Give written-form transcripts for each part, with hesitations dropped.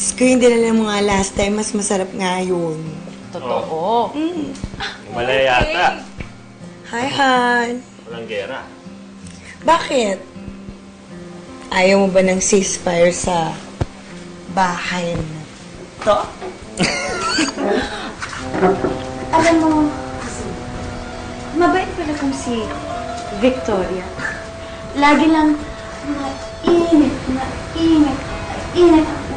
Diyos ko, yung dinala mo nga last time, mas masarap nga yun. Totoo. Malaya yata. Hi, Han. Walang gera. Bakit? Ayaw mo ba ng ceasefire sa bahay na to? Alam mo, mabait pala kung si Victoria. Lagi lang mainit ako.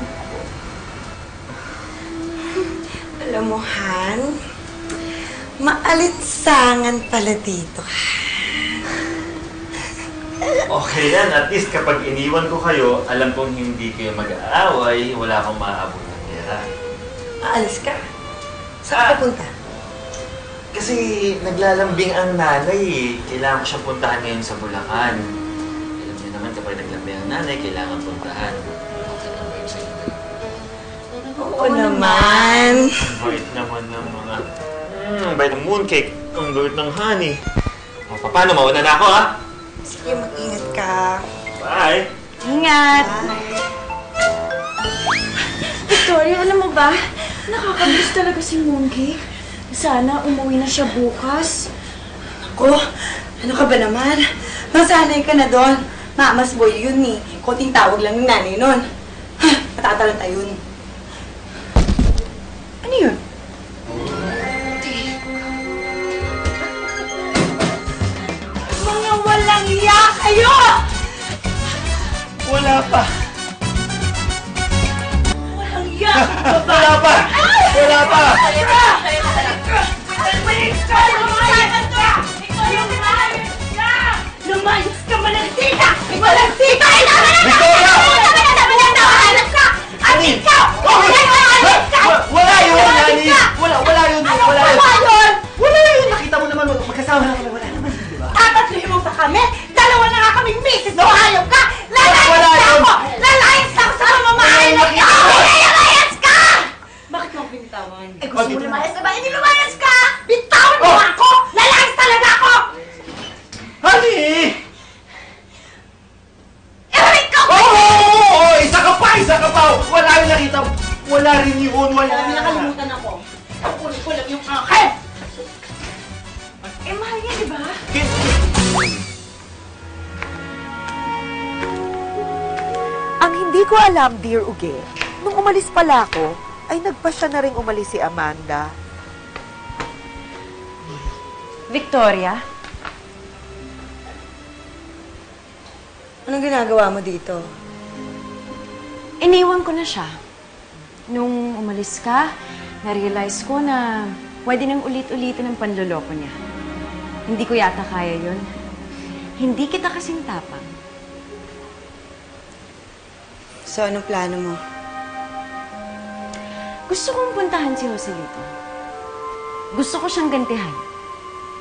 Alam mo, Han, maalinsangan pala dito. Okay yan. At least kapag iniwan ko kayo, alam kong hindi kayo mag-aaway, wala akong maaabot ng gera. Aalis ka? Saan ka punta? Kasi naglalambing ang nanay eh. Kailangan ko siyang puntahan ngayon sa Bulacan. Alam niyo naman kapag naglambing ang nanay, kailangan puntahan. Okay lang ba yun sa inyo? Oo naman. Ang bait naman ng mga... ang bait ng mooncake. Ang bait ng honey. O, paano? Mauna na ako, ha? Sige, mag-ingat ka. Bye! Ingat! Bye. Victoria, alam mo ba? Nakakamiss talaga si Mooncake. Sana umuwi na siya bukas. Ako, ano ka ba naman? Masanay ka na doon. Mamas boy yun eh. Konting tawag lang ng nanay nun. Ha, matatalanta yun. Ano yun? Mga walang iya kayo! Wala pa! Walang iya! Wala pa! Wala pa! Lumayos ka, malansita! Malansita! Victoria! Amin ka! Wala yun, Nani! Wala yun! Wala yun! Nakita mo naman, magkasama na kami. Wala naman, di ba? Tatatluhin mo pa kami? Dalawa na nga kaming misis! Hayop ka! Wala Lalayas yun! ako! Lalayas ako sa mamamahay na ito! Lalayas ka! Bakit mo ako binitawan? Eh gusto mo lumayas ka ba? Hindi lumayas ka! Bitawan mo ako! Lalayas talaga ako! Honey! Ewan ka! Oo! Isa ka pa! Wala yung nakita. Wala rin yun. Wala. Alam niya, nakalimutan ako. Kukunin ko lang yung akin! Eh, mahal niya, di ba? Ang hindi ko alam, Dear Uge, nung umalis pala ako, ay nagpasya na rin umalis si Amanda. Victoria? Anong ginagawa mo dito? Iniwan ko na siya. Nung umalis ka, na-realize ko na pwede nang ulit-ulitin ang panloloko niya. Hindi ko yata kaya yun. Hindi kita kasing tapang. So, anong plano mo? Gusto kong puntahan si Joselito. Gusto ko siyang gantihan.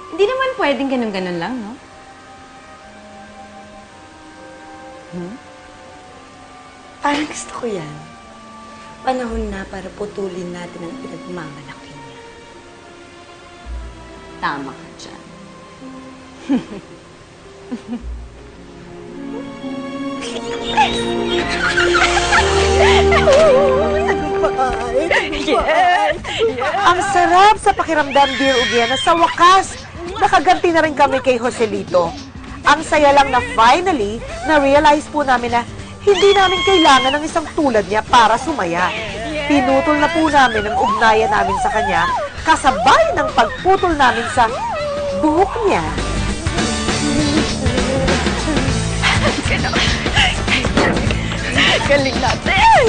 Hindi naman pwedeng ganun-ganun lang, no? Parang gusto ko yan. Panahon na para putulin natin ang pinagmamalaki niya. Tama ka dyan. Ang sarap sa pakiramdam, Dear Uge, na sa wakas, nakaganti na rin kami kay Joselito. Ang saya lang na finally, na-realize po namin na hindi namin kailangan ng isang tulad niya para sumaya. Pinutol na po namin ang ugnayan namin sa kanya, kasabay ng pagputol namin sa buhok niya. Galing natin!